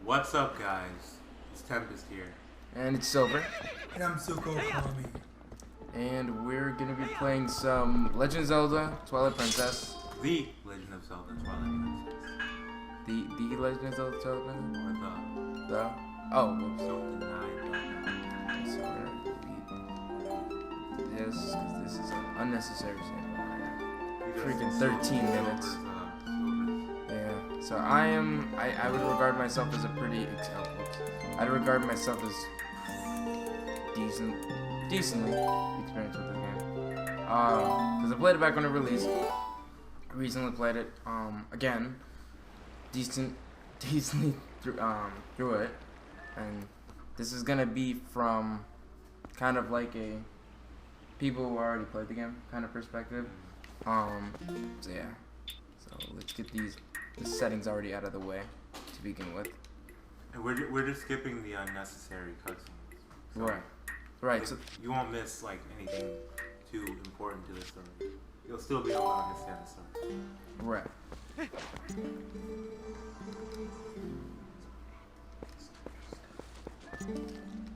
What's up, guys? It's Tempest here. And it's Silver. And I'm Suko Kami. And we're gonna be playing some Legend of Zelda Twilight Princess. The Legend of Zelda Twilight Princess. The Legend of Zelda Twilight Princess? Or The? Oh, whoops. don't deny it. So we're gonna repeat this, because this is an unnecessary save. Freaking 13 minutes. Yeah, so I would regard myself as a I'd regard myself as decently experienced with the game. Because I played it back when it released. Recently played it, again, decently through it. And this is gonna be from kind of like a people who already played the game kind of perspective. So yeah. So let's get the settings already out of the way to begin with. And we're just skipping the unnecessary cutscenes. So, Right. like, so you won't miss like anything too important to the story. You'll still be able to understand the story. Right.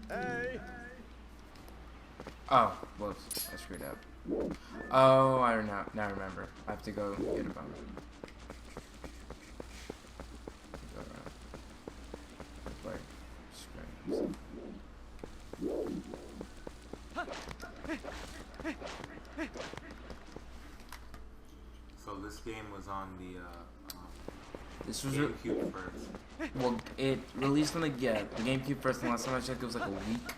Hey. Oh, whoops. I screwed up. Oh, I don't know. Now I remember. I have to go get a bone. So this game was on the This was GameCube first. well, it released on the GameCube first, and last time I checked, it was like a week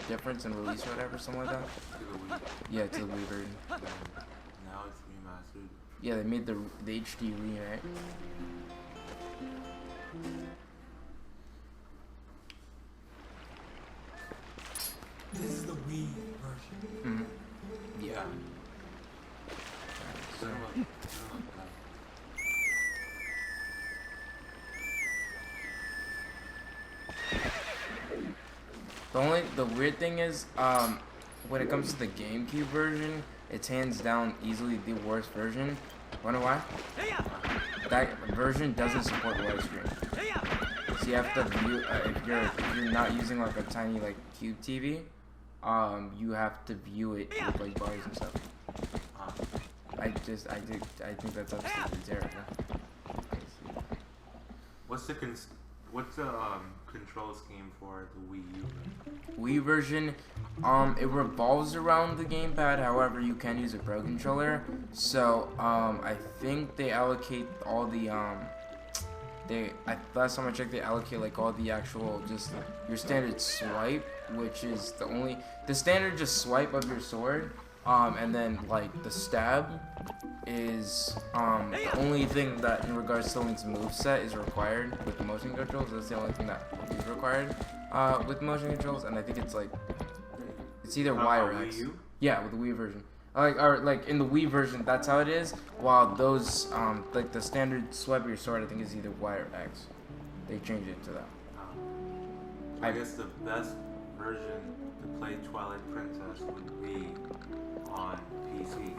difference in release or whatever, something like that. To the Wii. Yeah, to the Wii version. And now it's remastered. Yeah, they made the HD remake. This is the Wii version. Mm-hmm. Yeah. So, the weird thing is, when it comes to the GameCube version, it's hands down easily the worst version. Wanna know why? That version doesn't support widescreen. So you have to view if you're not using like a tiny like cube TV, you have to view it with like bars and stuff. I think that's absolutely terrible. What's the control scheme for the Wii U? Wii version, it revolves around the gamepad. However, you can use a Pro controller. So, I think they allocate all the last time I checked, they allocate like all the actual just your standard swipe, which is the standard just swipe of your sword. And then like the stab is the only thing that in regards to Link's moveset is required with the motion controls. That's the only thing that is required with motion controls, and I think it's like it's either Y or X. Yeah, with the Wii version. Like in the Wii version, that's how it is. While those like the standard swipe of your sword, I think is either Y or X. They changed it to that. I guess the best version to play Twilight Princess would be on PC.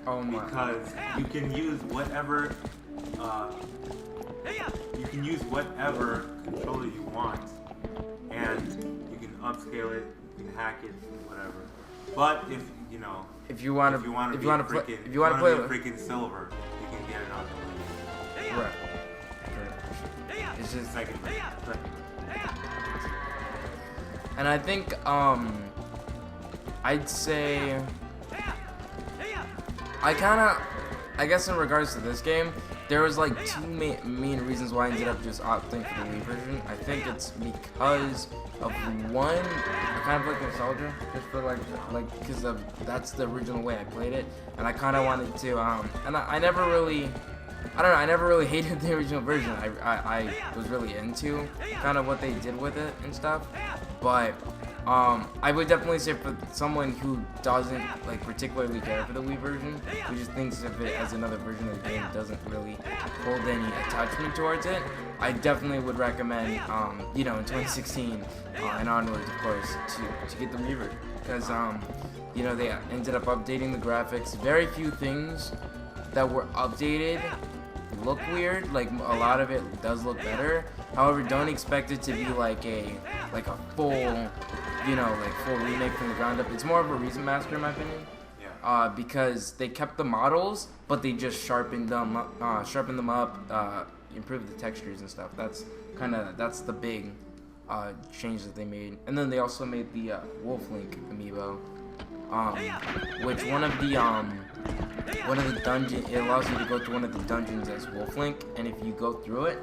Oh my. Because you can use whatever controller you want, and you can upscale it, you can hack it, whatever. But if you want to play freaking Silver, you can get it on the Wii. Right. It's just Second. and I think I'd say I guess in regards to this game, there was like two main reasons why I ended up just opting for the Wii version. I think it's because of one, I kind of like nostalgia, just for like because of that's the original way I played it, and I kind of wanted to and I never really. I don't know, I never really hated the original version. I was really into kind of what they did with it and stuff. But I would definitely say for someone who doesn't like particularly care for the Wii version, who just thinks of it as another version of the game, doesn't really hold any attachment towards it, I definitely would recommend, in 2016 and onwards, of course, to get the Wii version. Because, they ended up updating the graphics. Very few things that were updated look weird. Like a lot of it does look better. However, don't expect it to be like a full, you know, like full remake from the ground up. It's more of a remaster in my opinion. Because they kept the models, but they just sharpened them up, improved the textures and stuff. That's the big change that they made. And then they also made the Wolf Link amiibo, which one of the dungeon, it allows you to go through one of the dungeons as Wolf Link, and if you go through it,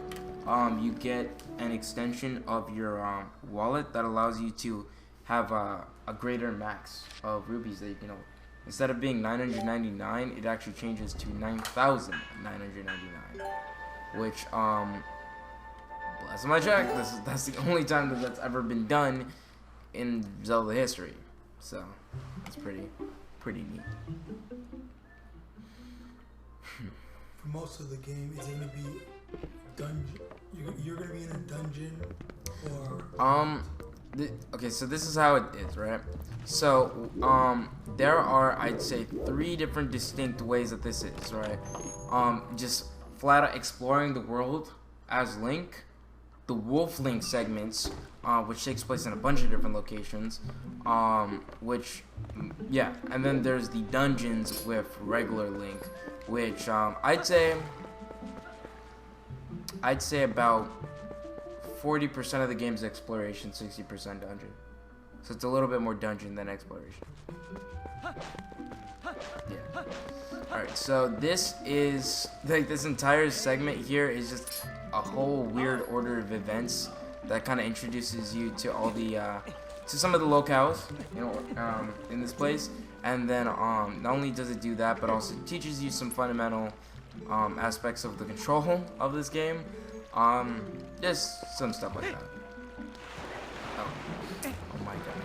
you get an extension of your wallet that allows you to have a greater max of rupees that you can. Instead of being 999, it actually changes to 9,999, which bless my check. That's the only time that that's ever been done in Zelda history. So that's pretty neat. For most of the game, is it gonna be dungeon? You're gonna be in a dungeon, or okay, so this is how it is, right? So, there are, I'd say, 3 different distinct ways that this is, right? Just flat out exploring the world as Link, the Wolf Link segments, which takes place in a bunch of different locations, and then there's the dungeons with regular Link, which, I'd say about 40% of the game's exploration, 60% dungeon. So it's a little bit more dungeon than exploration. Yeah. Alright, so this is, like, this entire segment here is just a whole weird order of events that kind of introduces you to all the, to some of the locales, you know, in this place. And then, not only does it do that, but also teaches you some fundamental, aspects of the control of this game. Just some stuff like that. Oh my god.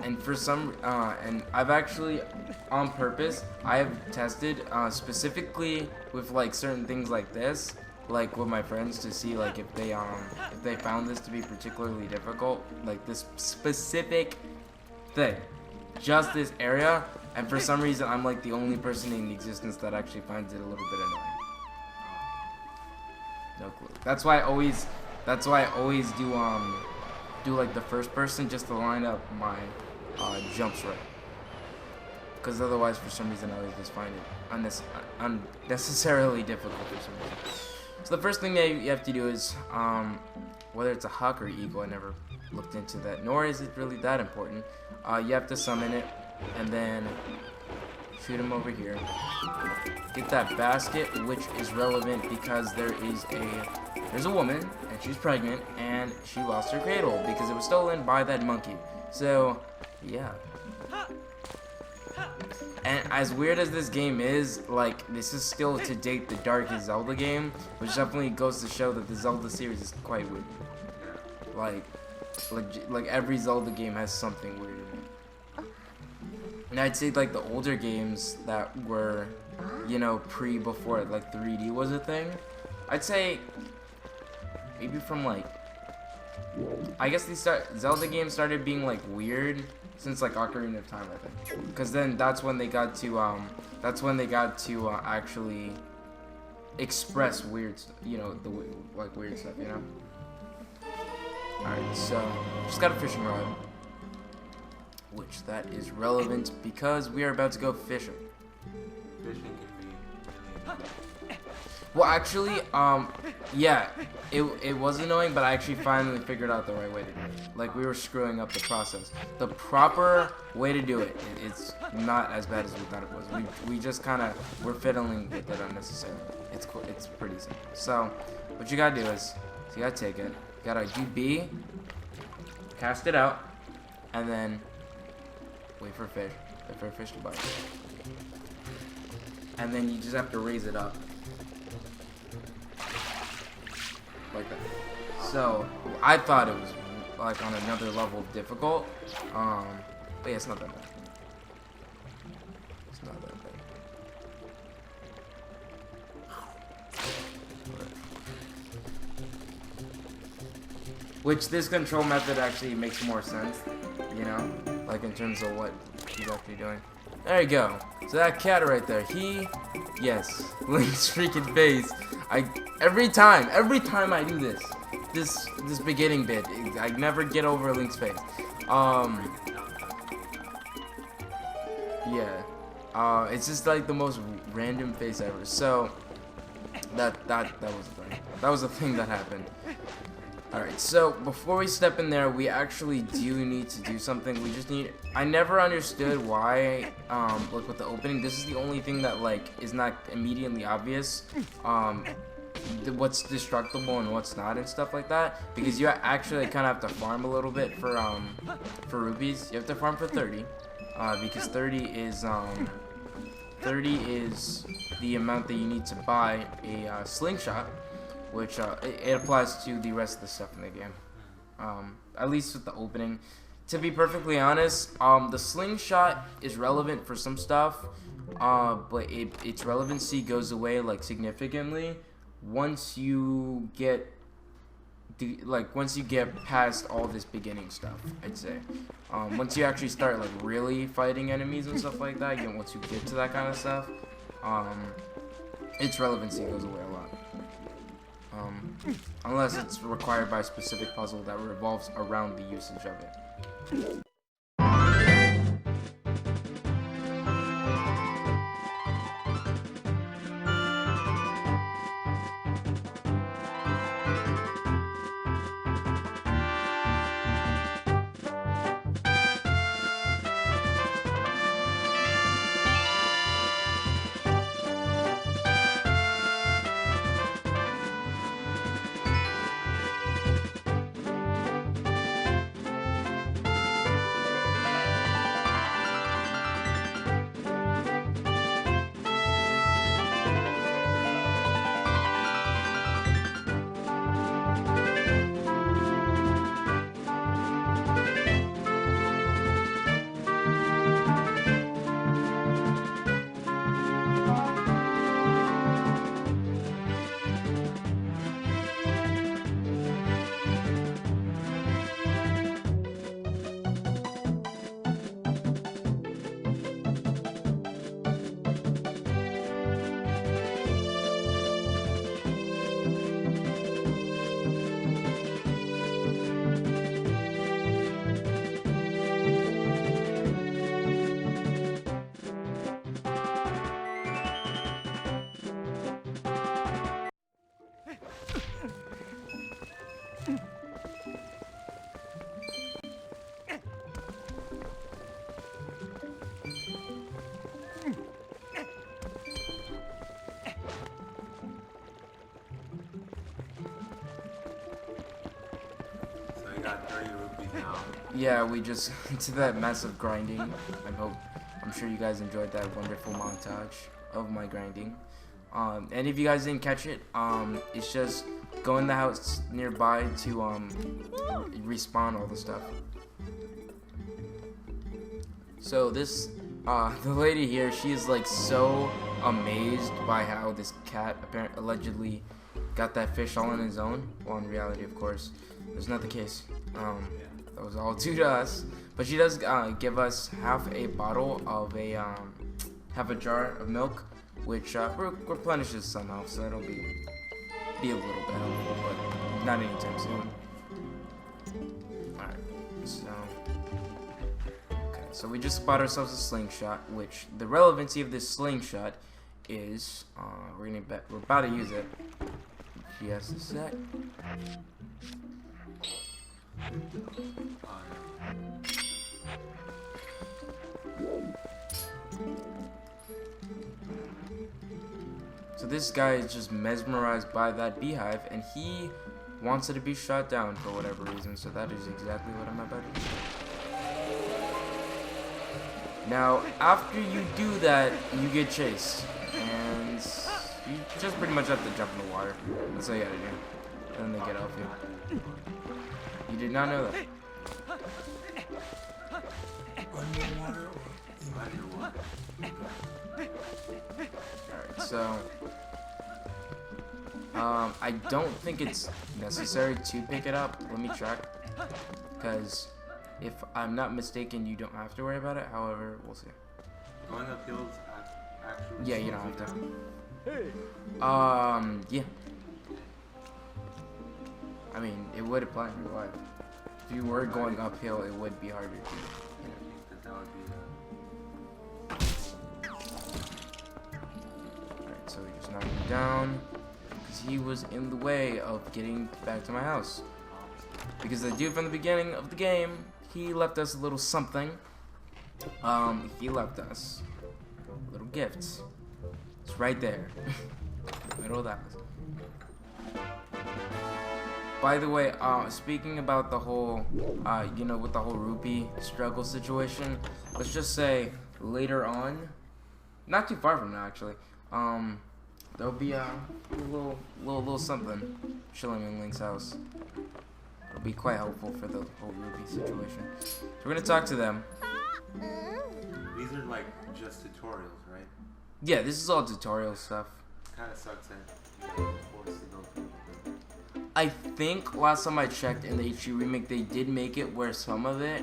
And for some, and I've actually, on purpose, I have tested, specifically with like certain things like this, like with my friends, to see like if they found this to be particularly difficult, like this specific thing, just this area. And for some reason, I'm like the only person in existence that actually finds it a little bit annoying. No clue. That's why I always do like the first person, just to line up my jumps right. Because otherwise, for some reason, I always just find it unnecessarily difficult for some reason. So the first thing that you have to do is, whether it's a Huck or Eagle, I never looked into that, nor is it really that important. You have to summon it, and then shoot him over here. Get that basket, which is relevant because there's a woman, and she's pregnant, and she lost her cradle because it was stolen by that monkey. So, yeah. And as weird as this game is, like, this is still to date the darkest Zelda game, which definitely goes to show that the Zelda series is quite weird. Like every Zelda game has something weird in it. And I'd say like the older games that were, you know, before like 3D was a thing, I'd say maybe from like, I guess Zelda games started being like weird since like Ocarina of Time, I think, because then that's when they got to actually express weird, you know, the like weird stuff, you know. All right, so just got a fishing rod, which that is relevant because we are about to go fishing. Fishing can be really. Well, actually, yeah, it was annoying, but I actually finally figured out the right way to do it. Like, we were screwing up the process. The proper way to do it, it's not as bad as we thought it was. We just kind of were fiddling with it unnecessarily. It's cool. It's pretty simple. So, what you gotta do is, you gotta take it, you gotta do B, cast it out, and then wait for a fish to bite. And then you just have to raise it up. Like that. So, I thought it was like on another level difficult. But yeah, it's not that bad. It's not that bad. Which this control method actually makes more sense, you know? Like in terms of what he's actually doing. There you go. So that cat right there, yes, Link's freaking face. Every time I do this beginning bit, I never get over Link's face. Yeah, it's just like the most random face ever. So that was the thing. That was the thing that happened. Alright, so before we step in there, we actually do need to do something. We just need... I never understood why, look, with the opening, this is the only thing that, like, is not immediately obvious. What's destructible and what's not and stuff like that. Because you actually kind of have to farm a little bit for rupees. You have to farm for 30. Because 30 is the amount that you need to buy a slingshot. Which it applies to the rest of the stuff in the game, at least with the opening. To be perfectly honest, the slingshot is relevant for some stuff, but its relevancy goes away like significantly once you get past all this beginning stuff. I'd say once you actually start like really fighting enemies and stuff like that, once you get to that kind of stuff, its relevancy goes away a lot. Unless it's required by a specific puzzle that revolves around the usage of it. Got 30 rupees now. Yeah, we just to that massive grinding. I'm sure you guys enjoyed that wonderful montage of my grinding. And if you guys didn't catch it, it's just go in the house nearby to respawn all the stuff. So this the lady here, she is like so amazed by how this cat allegedly got that fish all on his own. Well, in reality, of course, that's not the case. That was all due to us. But she does give us half a bottle of half a jar of milk, which replenishes somehow. So that'll be a little bit helpful, but not anytime soon. Alright, so we just bought ourselves a slingshot, which the relevancy of this slingshot is we're about to use it. Just a sec. So this guy is just mesmerized by that beehive, and he wants it to be shot down for whatever reason. So that is exactly what I'm about to do. Now, after you do that, you get chased, and you just pretty much have to jump in the water. That's all you gotta do. And then they get off you. You did not know that. Underwater or Alright, so I don't think it's necessary to pick it up. Let me check, because if I'm not mistaken, you don't have to worry about it. However, we'll see. Going uphill is actually. Yeah, you don't have to. Hey. Yeah. I mean, it would apply in real life. If you were going uphill, it would be harder to. I think that would be. Alright, so we just knocked him down because he was in the way of getting back to my house. Because the dude from the beginning of the game, he left us a little something. He left us little gifts. It's right there, in the middle of the house. By the way, speaking about the whole, you know, with the whole rupee struggle situation, let's just say later on, not too far from now actually, there'll be a little something chilling in Link's house. It'll be quite helpful for the whole rupee situation. So we're gonna talk to them. These are like just tutorials, right? Yeah, this is all tutorial stuff. Kind of sucks that you're forced to go through it. I think last time I checked in the HD remake, they did make it where some of it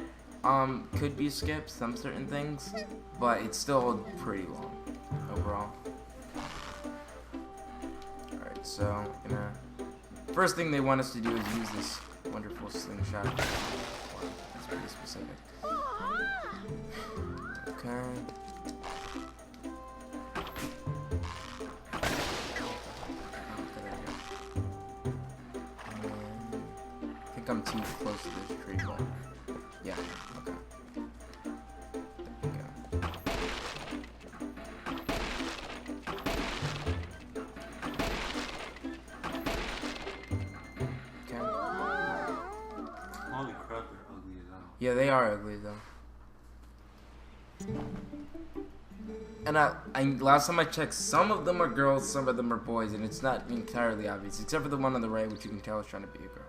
could be skipped, some certain things, but it's still pretty long overall. Alright, so first thing they want us to do is use this wonderful slingshot. Wow, that's pretty specific. Okay. I'm too close to this tree, but yeah, okay. There we go. Okay. Holy crap, they're ugly as hell. Yeah, they are ugly though. And I last time I checked, some of them are girls, some of them are boys, and it's not entirely obvious, except for the one on the right, which you can tell is trying to be a girl.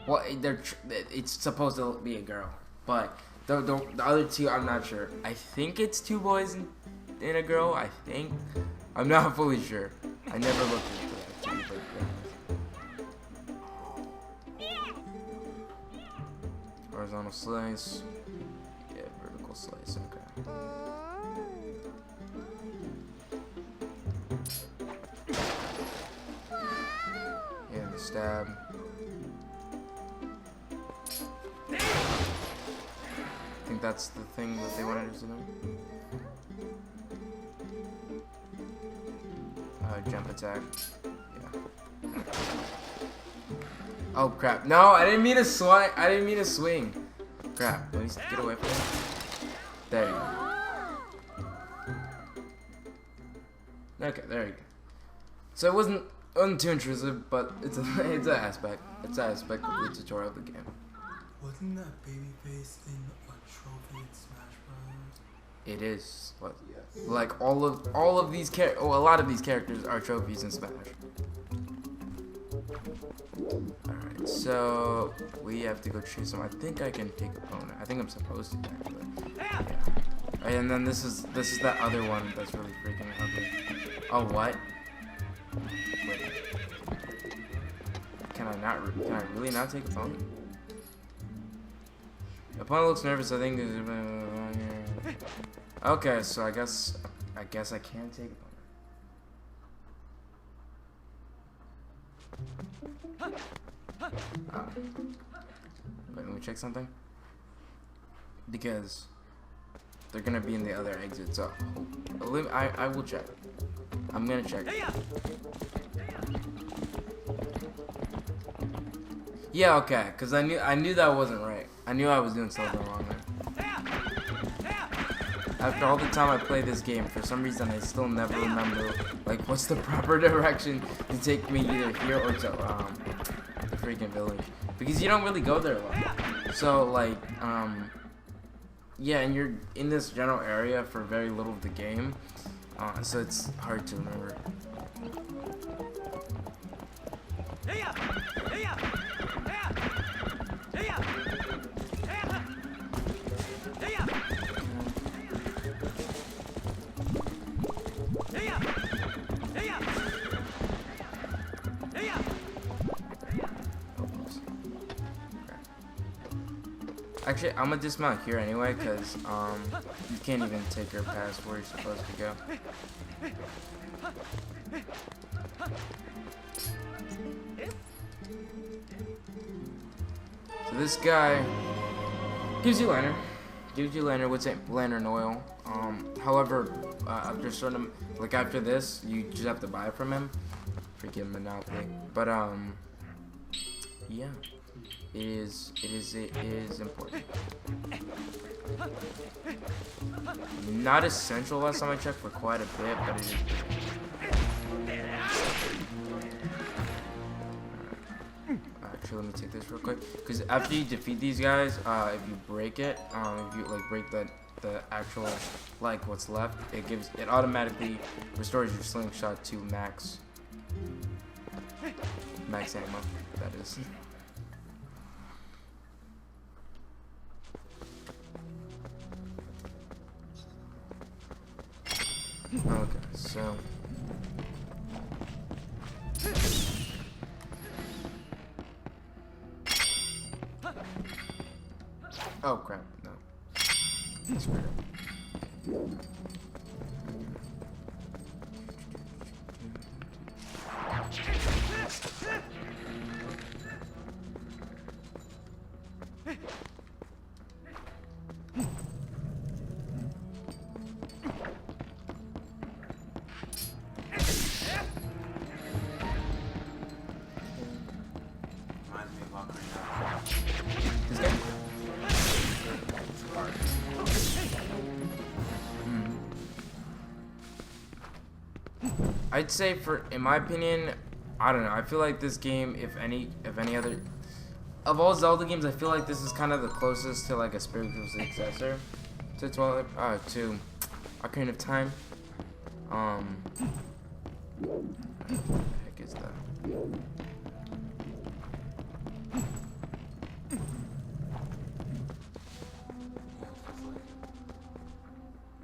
Well, it's supposed to be a girl, but the other two, I'm not sure. I think it's two boys and a girl. I think. I'm not fully sure. I never looked into that. To be perfectly honest. Horizontal slice. Yeah, vertical slice. Okay. Yeah, the stab. I think that's the thing that they wanted us to do. Jump attack. Yeah. Oh crap! No, I didn't mean to swing. I didn't mean to swing. Crap! Let me get away from it. There you go. Okay, there you go. So it wasn't too intrusive, but it's an aspect. It's an aspect of the tutorial of the game. Wasn't that Babyface in a trophy in Smash Bros? It is. What? Yes. Like a lot of these characters are trophies in Smash. Alright, so we have to go chase him. I think I can take opponent. I think I'm supposed to actually. Yeah. Right, and then this is that other one that's really freaking ugly. Oh what? Wait. Can I really not take opponent? Opponent looks nervous, I think. Okay, so I guess I can take opponent. Wait, let me check something. Because they're gonna be in the other exit, so I will check. I'm gonna check. Yeah, okay, because I knew that wasn't right. I knew I was doing something wrong there. After all the time I play this game, for some reason I still never remember like what's the proper direction to take me either here or to the freaking village, because you don't really go there a lot. So like yeah, and you're in this general area for very little of the game, so it's hard to remember. Actually, I'm gonna dismount here anyway, cause you can't even take her past where you're supposed to go. So this guy gives you lantern. What's it? Lantern oil. However, after a certain, like after this, you just have to buy it from him. Freaking monopoly. But yeah, it is important. Not essential last time I checked for quite a bit, but it is. Actually, let me take this real quick, because after you defeat these guys, if you break it, if you like break the actual, like what's left, it automatically restores your slingshot to max ammo, that is. Okay, so oh crap, no. Screw it. This guy? I'd say in my opinion, I don't know. I feel like this game, if any other, of all Zelda games, I feel like this is kind of the closest to like a spiritual successor to Twilight, to Ocarina of Time. What the heck is that?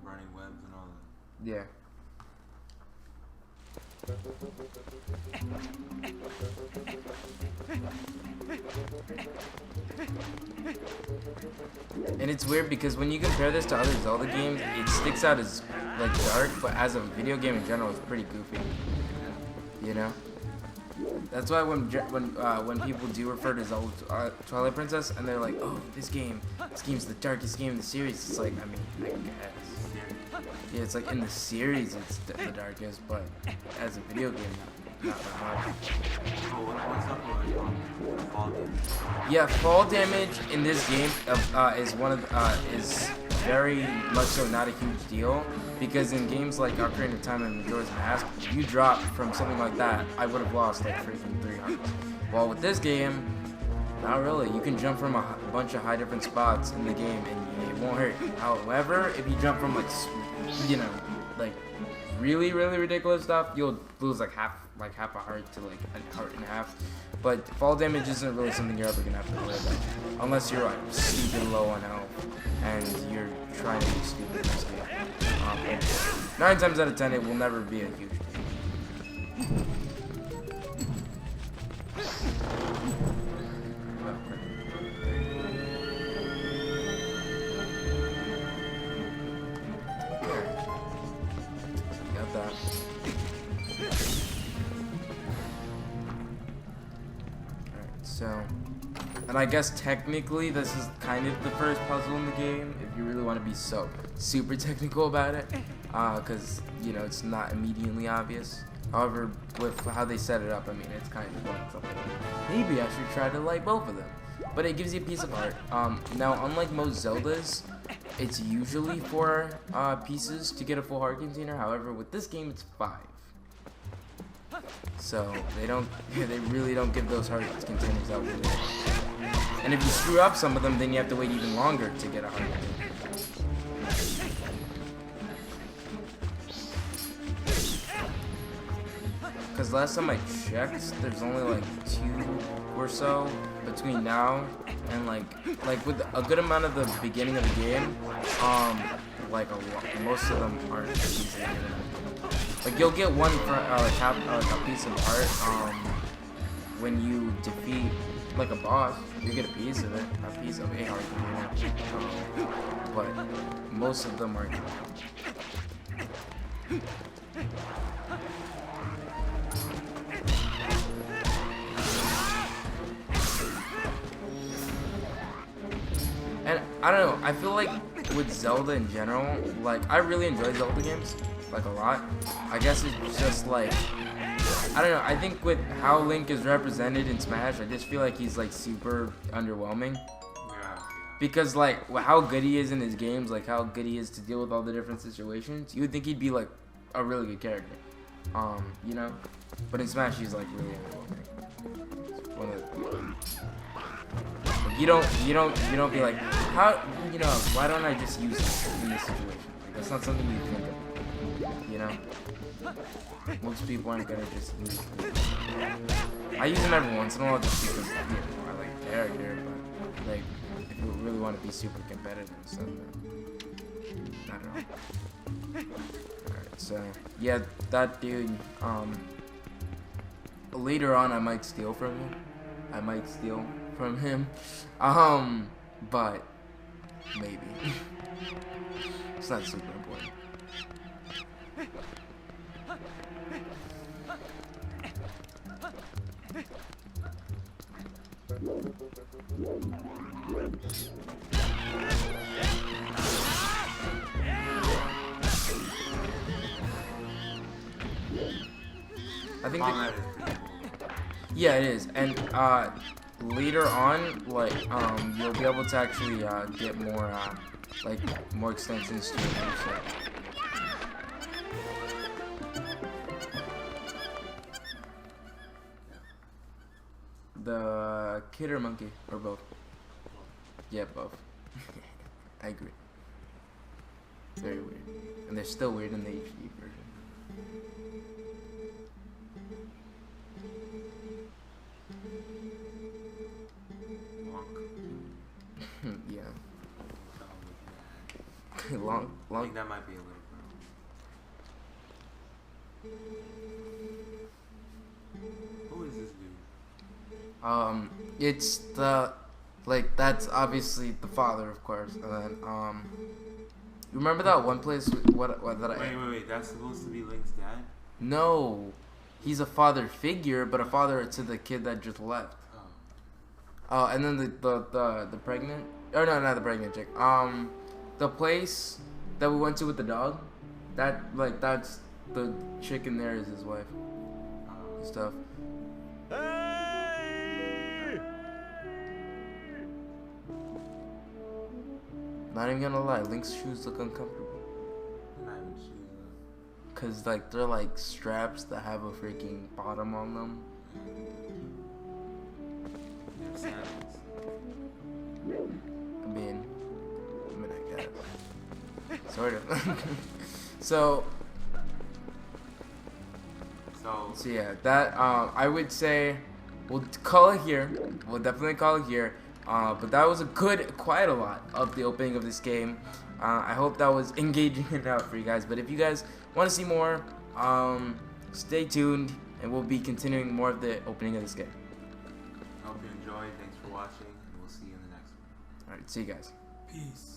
Running webs and all that. Yeah. And it's weird because when you compare this to other Zelda games, it sticks out as like dark, but as a video game in general, it's pretty goofy. You know? That's why when people do refer to Zelda Twilight Princess and they're like, oh, this game's the darkest game in the series, it's like, I mean, I guess. Yeah, it's like in the series it's the darkest, but as a video game, not that much. Oh, what's up with fall damage? Yeah, fall damage in this game is very much so not a huge deal, because in games like Ocarina of Time and Majora's Mask, you drop from something like that, I would have lost like freaking 300. While with this game, not really. You can jump from a bunch of high different spots in the game and it won't hurt. However, if you jump from like, you know, like really ridiculous stuff, you'll lose like half a heart to like a heart and a half. But fall damage isn't really something you're ever gonna have to worry about, unless you're like stupid low on health and you're trying to be stupid in this game. 9 times out of 10, it will never be a huge game. Got that. So, and I guess technically this is kind of the first puzzle in the game, if you really want to be so super technical about it, because, you know, it's not immediately obvious. However, with how they set it up, I mean, it's kind of like something. Maybe I should try to like both of them. But it gives you a piece of art. Now, unlike most Zeldas, it's usually 4 pieces to get a full heart container. However, with this game, it's 5. So they really don't give those heart containers out really. And if you screw up some of them, then you have to wait even longer to get a heart container. Because last time I checked, there's only like 2 or so between now and like with a good amount of the beginning of the game, most of them aren't easy to get enough. Like you'll get one for like a piece of art when you defeat like a boss, you get a piece of it, a heart, but most of them aren't. And I don't know, I feel like with Zelda in general, like I really enjoy Zelda games, like a lot. I guess it's just like, I don't know, I think with how Link is represented in Smash, I just feel like he's like super underwhelming. Yeah. Because like how good he is in his games, like how good he is to deal with all the different situations, you would think he'd be like a really good character. You know? But in Smash he's like really underwhelming. One of the, you don't be like, how, you know, why don't I just use him in this situation? Like, that's not something you think of, you know? Most people aren't gonna just use him. I use him every once in a while just because, you know, I like the character, but like, if you really want to be super competitive and stuff, then I don't know. Alright, so, yeah, that dude, later on I might steal from him. But maybe. It's not super important. I think yeah, it is, and later on, like you'll be able to actually get more like more extensions to your website. The kid or monkey or both? Yeah, both. I agree. Very weird, and they're still weird in the HD version. Yeah. long. I think that might be a little bit. Who is this dude? It's the, like, that's obviously the father, of course, and then you remember that one place? What that I? Wait. That's supposed to be Link's dad? No, he's a father figure, but a father to the kid that just left. And then the pregnant, or no, not the pregnant chick. The place that we went to with the dog, that, like, that's the chick in there is his wife. And stuff. Hey! Not even gonna lie, Link's shoes look uncomfortable. Not even shoes though. Cause like they're like straps that have a freaking bottom on them. They're sandals. I mean, I guess. Sort of. So yeah, that I would say we'll call it here. We'll definitely call it here. But that was quite a lot of the opening of this game. I hope that was engaging enough for you guys. But if you guys want to see more, stay tuned, and we'll be continuing more of the opening of this game. I hope you enjoyed. Thanks for watching, and we'll see you in the next one. Alright, see you guys. Peace.